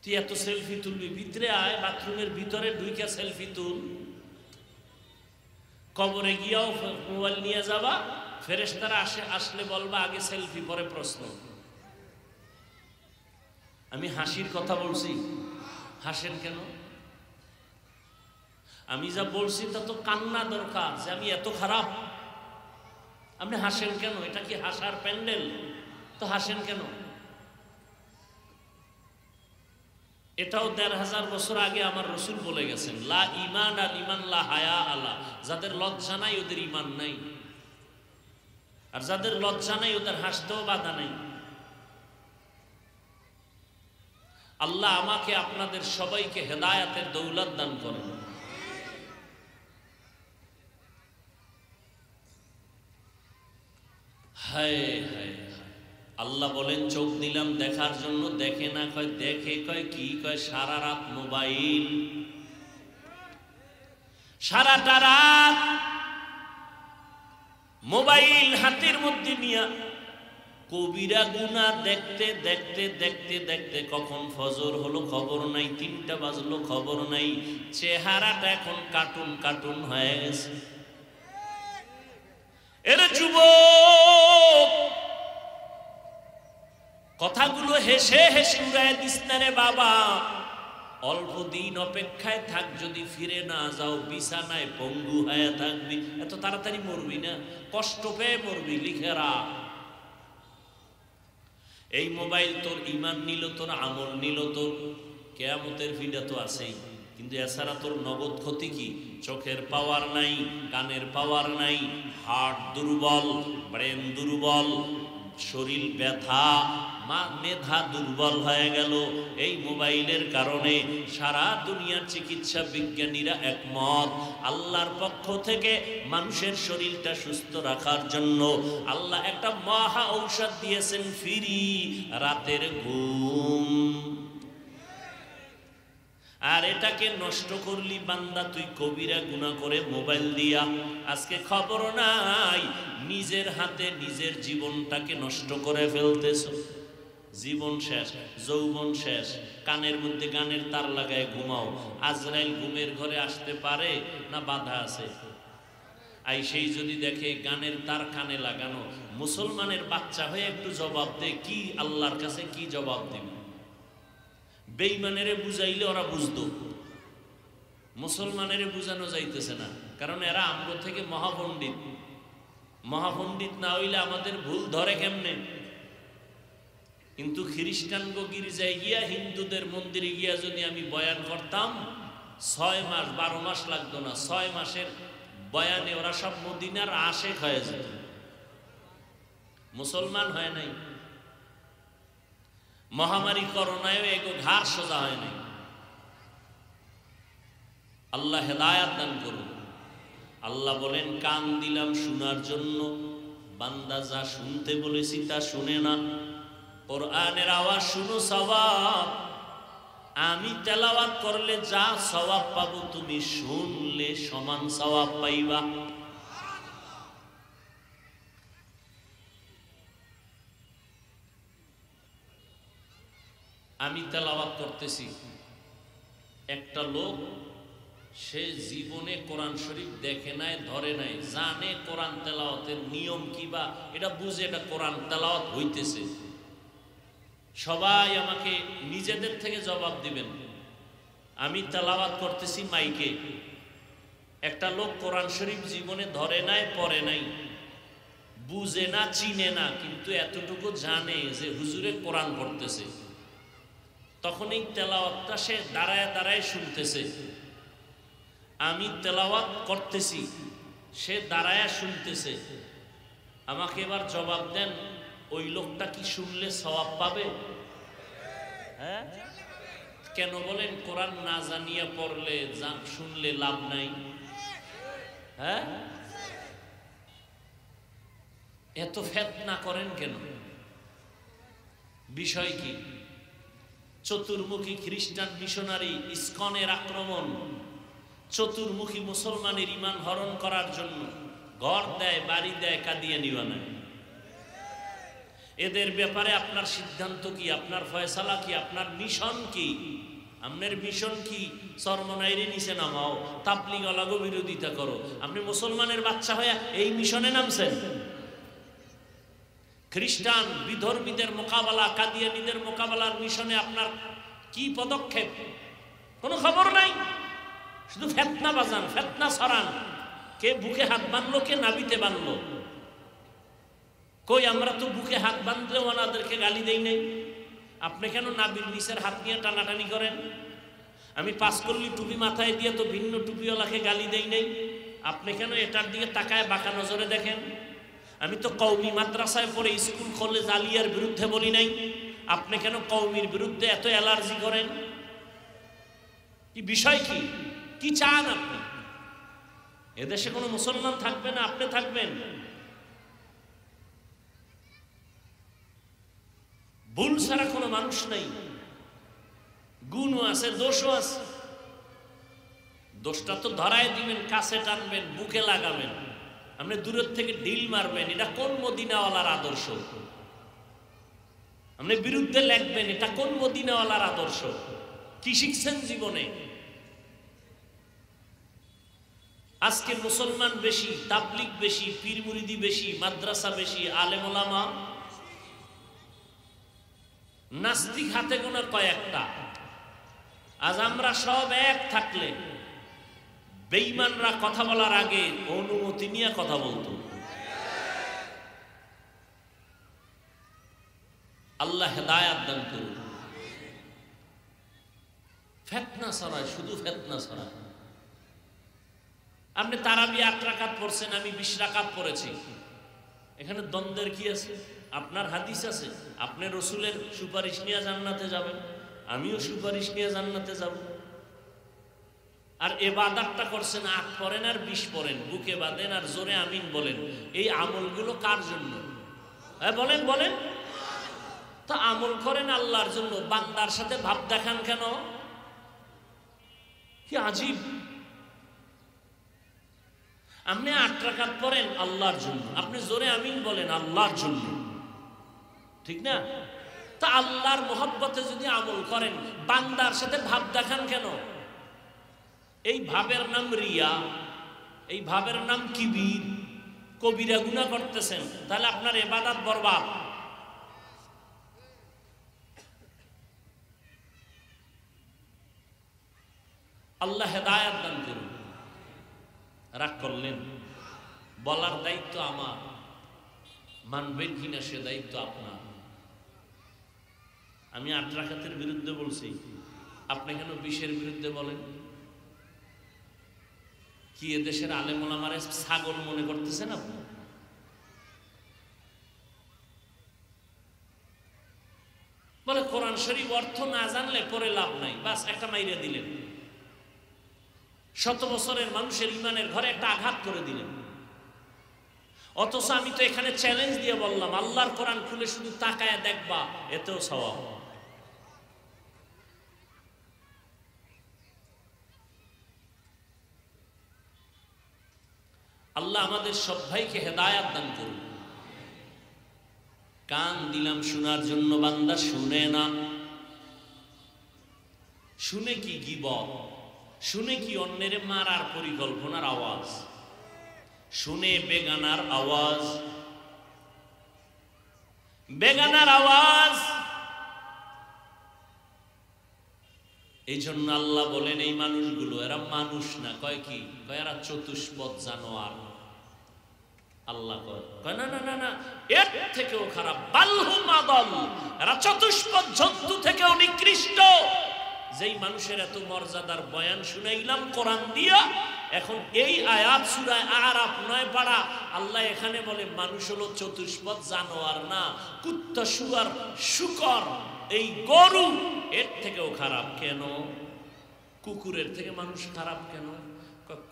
তুই এত সেলফি তুলবি, ভিতরে আয়, বাথরুমের ভিতরে ঢুইকা সেলফি তুল। কবরে গিয়াও মোবাইল নিয়ে যাবা, ফেরেশতারা আসলে বলবা আগে সেলফি পরে প্রশ্ন। আমি হাসির কথা বলছি, হাসেন কেন? আমি যা বলছি তা তো কান্না দরকার, যে আমি এত খারাপ। আপনি হাসেন কেন? এটা কি হাসার প্যান্ডেল? তো হাসেন কেন? এটাও ১৫০০ বছর আগে আমার রসুল বলে গেছেন, লা ঈমান আল ঈমান লা হায়া আলা, যাদের লজ্জা নাই ওদের ঈমান নাই, আর যাদের লজ্জা নাই ওদের হাসতেও বাধা নাই। আল্লাহ আমাকে আপনাদের সবাইকে হেদায়েতের দৌলত দান করেন। হায় হায়, আল্লাহ বলেন চোখ দিলাম দেখার জন্য, দেখে না কয়, দেখে কয় কি কয়, সারা রাত মোবাইল, সারাটা রাত মোবাইল হাতের মধ্যে নিয়া কবিরা গুনাহ দেখতে দেখতে দেখতে দেখতে কখন ফজর হলো খবর নাই, ৩টা বাজলো খবর নাই, চেহারাটা এখন কার্টুন কার্টুন হয়ে গেছে। এর যুবক, কথাগুলো হেসে হেসে উড়ায় দিস না রে বাবা, অল্প দিন অপেক্ষায় থাক, যদি ফিরে না যাও বিছানায় পঙ্গু হয়ে থাকবি, এত তাড়াতাড়ি মরবি না, কষ্ট পেয়ে মরবি, লিখে রাখ। এই মোবাইল তোর ঈমান নিল, তোর আমল নিল, তোর কিয়ামতের ভিড়া তো আছেই, কিন্তু এছাড়া তোর নগদ ক্ষতি কি? চোখের পাওয়ার নাই, কানের পাওয়ার নাই, হার্ট দুর্বল, ব্রেন দুর্বল, শরীর ব্যথা, মেধা দুর্বল হয়ে গেল এই মোবাইলের কারণে। সারা দুনিয়ার চিকিৎসা বিজ্ঞানীরা একমত, আল্লাহর পক্ষ থেকে মানুষের শরীরটা সুস্থ রাখার জন্য আল্লাহ একটা মহা ঔষধ দিয়েছেন, ফ্রি, রাতের ঘুম। আর এটাকে নষ্ট করলি বান্দা তুই কবিরা গুনাহ করে মোবাইল দিয়া। আজকে খবর নাই, নিজের হাতে নিজের জীবনটাকে নষ্ট করে ফেলতেছ। জীবন শেষ, যৌবন শেষ, কানের মধ্যে গানের তার লাগায় ঘুমাও, আজরাইল ঘুমের ঘরে আসতে পারে না বাধা আছে? আই সেই যদি দেখে গানের তার কানে লাগানো, মুসলমানের বাচ্চা হয়ে একটু জবাব দে, কি আল্লাহর কাছে কি জবাব দিবি? বেঈমানেরে বুঝাইলে ওরা বুঝতো, মুসলমানেরে বুঝানো যাইতেছে না, কারণ এরা আমগো থেকে মহাপণ্ডিত। মহাপণ্ডিত না হইলে আমাদের ভুল ধরে কেমনে? কিন্তু খ্রিস্টান গো গির্জায় গিয়া, হিন্দুদের মন্দিরে গিয়া যদি আমি বয়ান করতাম, 6 মাস 12 মাস লাগতো না, 6 মাসের বয়ানে ওরা সব মদিনার আশেক হয়ে যেত, মুসলমান হয় নাই। মহামারী করোনায় এগো ঘাড় সোজা হয় নাই। আল্লাহ হেদায়াত দান করুন। আল্লাহ বলেন কান দিলাম শোনার জন্য, বান্দা যা শুনতে বলেছি তা শুনে না। কোরআনের আওয়াজ শুনো, সওয়াব আমি তেলাওয়াত করলে যা সওয়াব পাবো, তুমি শুনলে সমান সওয়াব পাইবা। আমি তেলাওয়াত করতেছি, একটা লোক সে জীবনে কোরআন শরীফ দেখে নাই, ধরে নাই, জানে কোরআন তেলাওয়াতের নিয়ম কিবা, এটা বুঝে এটা কোরআন তেলাওয়াত হইতেছে। সবাই আমাকে নিজেদের থেকে জবাব দিবেন। আমি তেলাওয়াত করতেছি মাইকে, একটা লোক কোরআন শরীফ জীবনে ধরে নাই, পড়ে নাই, বুঝে না, চিনে না, কিন্তু এতটুকু জানে যে হুজুরে কোরআন পড়তেছে। তখন এই তেলাওয়াতটা সে দাঁড়ায় দাঁড়ায় শুনতেছে। আমি তেলাওয়াত করতেছি, সে দাঁড়ায় শুনতেছে। আমাকে এবার জবাব দেন, ওই লোকটা কি শুনলে সওয়াব পাবে? হ্যাঁ, কেন বলেন? কোরআন না জানিয়া পড়লে, শুনলে লাভ নাই। হ্যাঁ, এত ফিতনা করেন কেন? বিষয় কি? চতুর্মুখী খ্রিস্টান মিশনারি ইসকনের আক্রমণ, চতুর্মুখী মুসলমানের ঈমান হরণ করার জন্য ঘর দেয়, বাড়ি দেয়, কাদিয়ানি বানায়। এদের ব্যাপারে আপনার সিদ্ধান্ত কি? আপনার ফয়সালা কি? আপনার মিশন কি? আপনার মিশন কি? চরমনাইরে নিচে নামাও, তাবলীগ ওয়ালাগো বিরোধিতা করো। আপনি মুসলমানের বাচ্চা হয়ে এই মিশনে নামছেন? খ্রিস্টান বিধর্মীদের মোকাবেলা, কাদিয়ানীদের মোকাবেলার মিশনে আপনার কি পদক্ষেপ? কোনো খবর নাই, শুধু ফিতনা বাজান, ফিতনা ছড়ান। কে বুকে হাত বাঁধলো, কে নাবিতে বাঁধলো? কই আমরা তো বুকে হাত বাঁধলেও ওনাদেরকে গালি দেই নাই, আপনি কেন নাবির নিচের হাত নিয়ে টানাটানি করেন? আমি পাঁচকল্লি টুপি মাথায় দিয়ে তো ভিন্ন টুপিওয়ালাকে গালি দেই নাই, আপনি কেন এটার দিকে তাকায় বাঁকা নজরে দেখেন? আমি তো কওমি মাদ্রাসায় পড়ে স্কুল কলেজ আলিয়ার বিরুদ্ধে বলি নাই, আপনি কেন কওমির বিরুদ্ধে এত অ্যালার্জি করেন? কি বিষয়, কি কি চান আপনি? এদেশে কোনো মুসলমান থাকবে না, আপনি থাকবেন? ভুল ছাড়া কোনো মানুষ নাই, গুণও আছে, দোষও আছে। দোষটা তো ধরায় দিবেন, কাছে টানবেন, বুকে লাগাবেন, আপনি দূরের থেকে ঢিল মারবেন। এটা কোন মদিনাওয়ালার আদর্শ? আপনি বিরুদ্ধে লেখবেন, এটা কোন মদিনাওয়ালার আদর্শ? কি শিখছেন জীবনে? আজকে মুসলমান বেশি, তাবলিগ বেশি, পীর মুরিদি বেশি, মাদ্রাসা বেশি, আলেম ওলামা নাস্তিক হাতে গোনা কয়েকটা। আজ আমরা সব এক থাকলে বেঈমানরা কথা বলার আগে অনুমতি নিয়ে কথা বলতো। আল্লাহ হেদায়াত দান করুন। ফিতনা ছড়ায়, শুধু ফিতনা ছড়ায়। আপনি তারাবি 8 রাকাত পড়ছেন, আমি 20 রাকাত পড়েছি, এখানে দ্বন্দ্বের কি আছে? আপনার হাদিস আছে, আপনি রসুলের সুপারিশ নিয়ে জান্নাতে যাবেন, আমিও সুপারিশ নিয়ে জান্নাতে যাব। আর ইবাদতটা করছেন, 8 পড়েন আর 20 পড়েন, বুকে বাঁধেন আর জোরে আমিন বলেন। এই আমলগুলো কার জন্য? বলেন বলেন। তা আমল করেন আল্লাহর জন্য, বান্দার সাথে ভাব দেখান কেন? কি আজীব! আপনি 8 রাকাত পড়েন আল্লাহর জন্য, আপনি জোরে আমিন বলেন আল্লাহর জন্য, ঠিক না? তা আল্লাহর মোহাব্বতে যদি আমল করেন, বান্দার সাথে ভাব দেখান কেন? এই ভাবের নাম রিয়া, এই ভাবের নাম কিবির, কবিরা গুনাহ করতেছেন, তাহলে আপনার ইবাদত বরবাদ। আল্লাহ হেদায়াত দান করুন। রাগ করলেন? বলার দায়িত্ব আমার, মানবেন কিনা সে দায়িত্ব আপনার। আমি 8 রাকাতের বিরুদ্ধে বলছি, আপনি কেন 20-এর বিরুদ্ধে বলেন? কি এদেশের আলেম ওলামারে ছাগল মনে করতেছেন আপনি? বলে কোরআন শরীফ অর্থ না জানলে পরে লাভ নাই, বাস একটা মাইরে দিলেন, 100 বছরের মানুষের ইমানের ঘরে একটা আঘাত করে দিলেন। অথচ আমি তো এখানে চ্যালেঞ্জ দিয়ে বললাম, আল্লাহর কোরআন খুলে শুধু তাকায় দেখবা, এতেও সওয়াব। আল্লাহ আমাদের সব ভাইকে হেদায়াত দান করুন। কান দিলাম শোনার জন্য, বান্দা শুনে না। শুনে কি গীবত, শুনে কি অন্যের মারার পরিকল্পনার আওয়াজ, শুনে বেগানার আওয়াজ, বেগানার আওয়াজ। এই জন্য আল্লাহ বলেন এই মানুষগুলো, এরা মানুষ না, কয় কি? কয় এরা চতুষ্পদ জানোয়ার। আল্লাহ কয় না না না না, এর থেকেও খারাপ, বালহুম আদল, এরা চতুষ্পদ জন্তু থেকেও নিকৃষ্ট। যেই মানুষের এত মর্যাদার বয়ান শুনাইলাম কোরআন দিয়া, এখন এই আয়াত সূরা আরাফ 9 পারা, আল্লাহ এখানে বলে মানুষ হলো চতুষ্পদ জানোয়ার না, কুত্তা, শুয়ার, শূকর, এই গরু এর থেকেও খারাপ। কেন? কুকুরের থেকে মানুষ খারাপ কেন?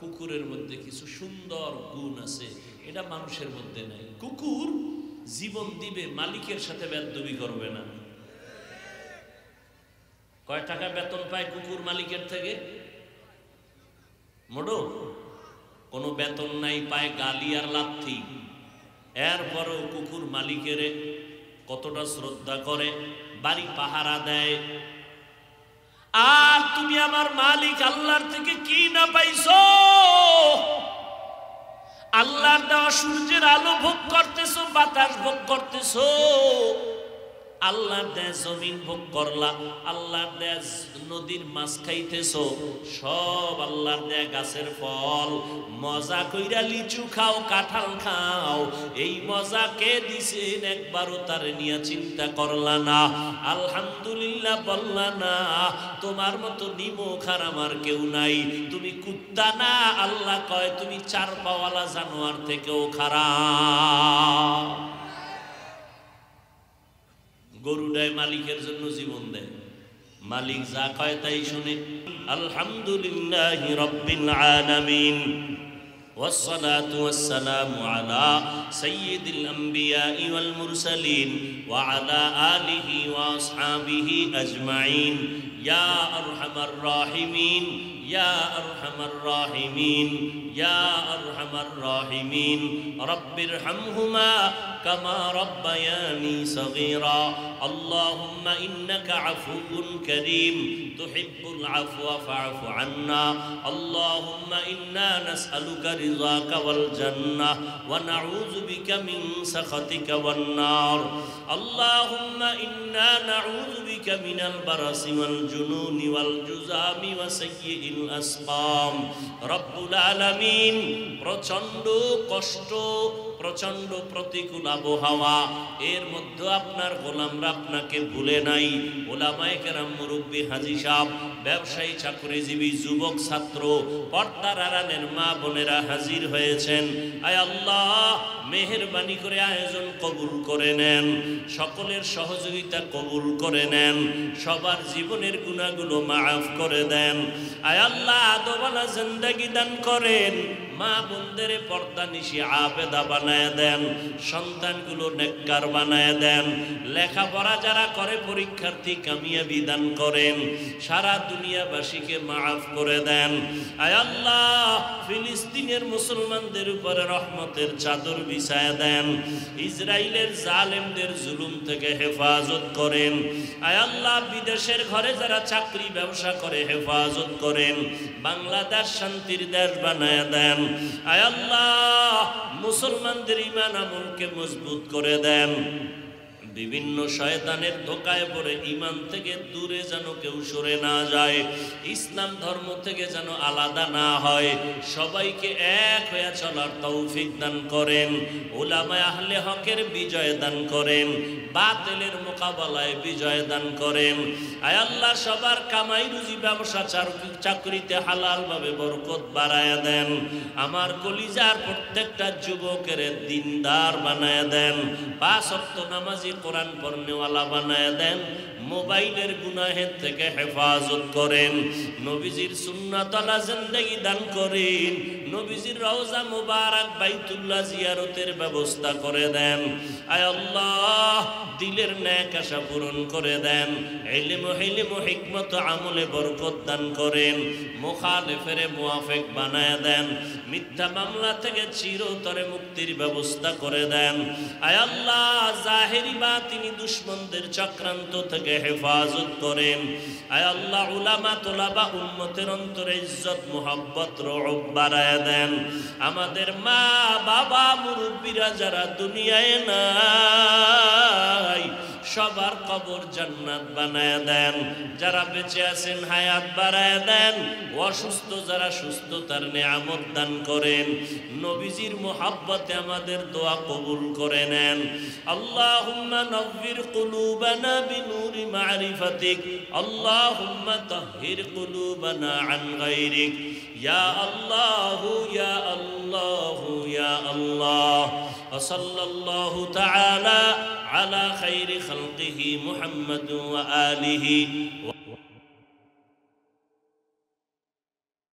কুকুরের মধ্যে কিছু সুন্দর গুণ আছে, এটা মানুষের মধ্যে নাই। কুকুর জীবন দিবে, মালিকের সাথে বেয়াদবি করবে না। কয় টাকা বেতন পায় কুকুর মালিকের থেকে? মোড়ো কোনো বেতন নাই, পায় গালি আর লাথি। এরপরও কুকুর মালিকের কতটা শ্রদ্ধা করে, বাড়ি পাহারা দেয়। আর তুমি আমার মালিক আল্লাহর থেকে কি না পাইছো? আল্লাহর দেওয়া সূর্যের আলো ভোগ করতেছো, বাতাস ভোগ করতেছো, আল্লাহর দেয়া জমিন ভোগ করলা, আল্লাহর দেয়া নদীর মাছ খাইতেছো, সব আল্লাহর দেয়া গাছের ফল, মজা কইরা লিচু খাও, কাঁঠাল খাও, এই মজা কে দিছেন একবারও তার নিয়ে চিন্তা করলা না, আলহামদুলিল্লাহ বললা না। তোমার মতো নিমখ আর আমার কেউ নাই, তুমি কুত্তা না, আল্লাহ কয় তুমি চার পাওয়ালা জানোয়ার থেকেও খারাপ। গরুটায় মালিকের জন্য জীবন দেয়, মালিক যা কয় তাই শুনে। আলহামদুলিল্লাহি রাব্বিল আলামিন والصلاة والسلام على سيد الأنبياء والمرسلين وعلى آله وأصحابه أجمعين يا أرحم الراحمين يا أرحم الراحمين يا أرحم الراحمين رب ارحمهما كما ربياني صغيرا اللهم إنك عفو كريم تحب العفو فاعف عنا اللهم إنا نسألك رضاك والجنة ونعوذ بك من سخطك والنار اللهم إنا نعوذ بك من البرص والجنون والجذام وسيء الأسقام رب العالمين প্রচন্ড কষ্ট, প্রচন্ড প্রতিকূল আবহাওয়া, এর মধ্যে আপনার গোলামরা আপনাকে ভুলে নাই। ওলামায়ে কেরাম, মুরব্বী, হাজী সাহেব, ব্যবসায়ী, চাকরিজীবী, যুবক, ছাত্র, পর্দার আড়ালের মা বোনেরা হাজির হয়েছেন। আয় আল্লাহ, মেহেরবানি করে আয়োজন কবুল করে নেন, সকলের সহযোগিতা কবুল করে নেন, সবার জীবনের গুনাহগুলো মাফ করে দেন। আয় আল্লাহ, আদওয়ালা জিন্দেগি দান করেন, মা বোনদের পর্দা নিশি আবেদা বানায় দেন, সন্তানগুলো নেককার বানায় দেন, লেখাপড়া যারা করে পরীক্ষার্থী কামিয়াবি দান করেন, সারা দুনিয়াবাসীকে মাফ করে দেন। আয় আল্লাহ, ফিলিস্তিনের মুসলমানদের উপরে রহমতের চাদর বিছায় দেন, ইসরায়েলের জালেমদের জুলুম থেকে হেফাজত করেন। আয় আল্লাহ, বিদেশের ঘরে যারা চাকরি ব্যবসা করে হেফাজত করেন, বাংলাদেশ শান্তির দেশ বানায় দেন। আয় আল্লাহ, মুসলমানদের ঈমান আমলকে মজবুত করে দেন, বিভিন্ন শয়তানের ধোকায় পড়ে ঈমান থেকে দূরে যেন কেউ সরে না যায়, ইসলাম ধর্ম থেকে যেন আলাদা না হয়, সবাইকে এক হয়ে চলার তৌফিক দান করেন, উলামায়ে আহলে হকের বিজয় দান করেন, বাতিলের মোকাবেলায় বিজয় দান করেন। আয় আল্লাহ, সবার কামাই রুজি ব্যবসা চাকরিতে হালাল ভাবে বরকত বাড়ায় দেন, আমার কলিজার প্রত্যেকটা যুবকের দিনদার বানায় দেন, 5 ওয়াক্ত নামাজি কোরআন পড়নেওয়ালা বানায় দেন, মোবাইলের গুনাহের থেকে হেফাজত করেন, নবীজির সুন্নাতওয়ালা জিন্দেগি দান করেন, নবীজির রওজা মুবারক বাইতুল্লাহ জিয়ারতের ব্যবস্থা করে দেন। আয় আল্লাহ, দিলের নেক আশা পূরণ করে দেন, ইলম ও হিকমত আমলে বরকত দান করেন, মুখালিফের মুওয়াফিক বানায় দেন, মিথ্যা মামলা থেকে চিরতরে মুক্তির ব্যবস্থা করে দেন। আয় আল্লাহ, জাহেরি বাতিনি দুশমনদের চক্রান্ত থেকে হেফাজত করেন। আয় আল্লাহ, উলামা তোলাবা উম্মতের অন্তরে ইজ্জত মুহাব্বত রউফ বাড়ায় দেন, আমাদের মা বাবা মুরব্বীরা যারা দুনিয়ায় নাই সবার কবর জান্নাত বানায় দেন, যারা বেঁচে আছেন হায়াত বাড়ায় দেন, অসুস্থ যারা সুস্থতার নেয়ামত দান করেন, নবীজির মুহাব্বতে আমাদের দোয়া কবুল করে নেন। আল্লাহুম্মা নব্বির কুলুবানা বিনূরি মারিফাতিক আল্লাহুম্মা তাহহির কুলুবানা আন গায়রিক ইয়া আল্লাহ ইয়া আল্লাহ ইয়া আল্লাহ। সাল্লাল্লাহু তাআলা على خير خلقه محمد وآله